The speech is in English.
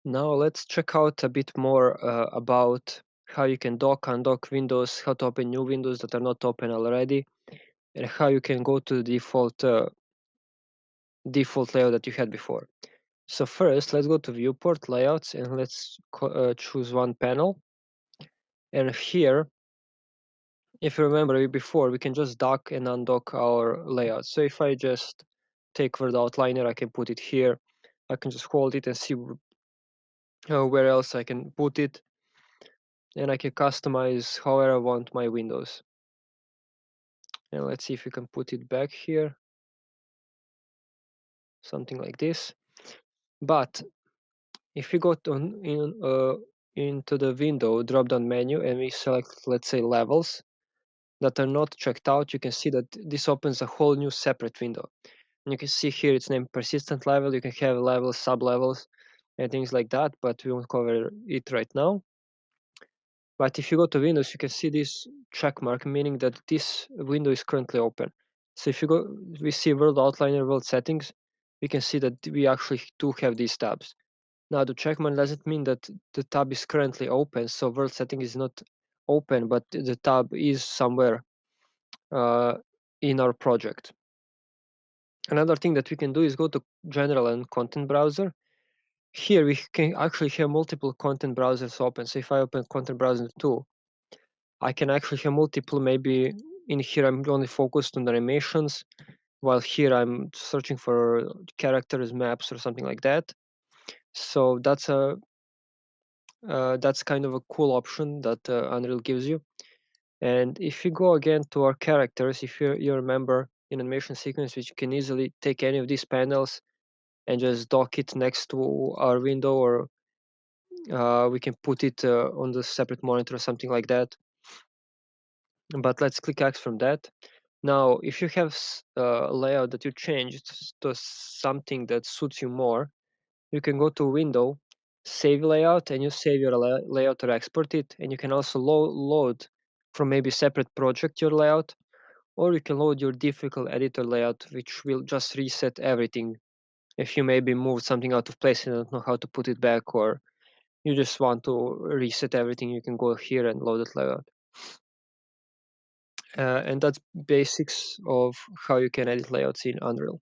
Now let's check out a bit more about how you can dock, undock windows, how to open new windows that are not open already, and how you can go to the default layout that you had before. So first, let's go to Viewport Layouts and let's choose one panel. And here, if you remember before, we can just dock and undock our layout. So if I just take Word Outliner, I can put it here. I can just hold it and see where else I can put it. And I can customize however I want my windows. And let's see if we can put it back here. Something like this. But if we go into the window drop-down menu and we select, let's say, levels that are not checked out, you can see that this opens a whole new separate window. And you can see here it's named persistent level. You can have levels, sub-levels, and things like that, but we won't cover it right now. But if you go to Windows, you can see this check mark, meaning that this window is currently open. So if you go, we see World Outliner, World Settings, we can see that we actually do have these tabs. Now the check mark doesn't mean that the tab is currently open, so World Setting is not open, but the tab is somewhere in our project. Another thing that we can do is go to General and Content Browser. Here we can actually have multiple content browsers open. So if I open Content Browser 2, I can actually have multiple, maybe in here I'm only focused on animations, while here I'm searching for characters, maps, or something like that. So that's kind of a cool option that Unreal gives you. And if you go again to our characters, if you remember in animation sequence, which you can easily take any of these panels and just dock it next to our window, or we can put it on the separate monitor or something like that. But let's click X from that. Now, if you have a layout that you changed to something that suits you more, you can go to Window, Save Layout, and you save your layout or export it. And you can also load from maybe separate project your layout, or you can load your difficult editor layout, which will just reset everything. If you maybe move something out of place and don't know how to put it back, or you just want to reset everything, you can go here and load it layout. And that's basics of how you can edit layouts in Unreal.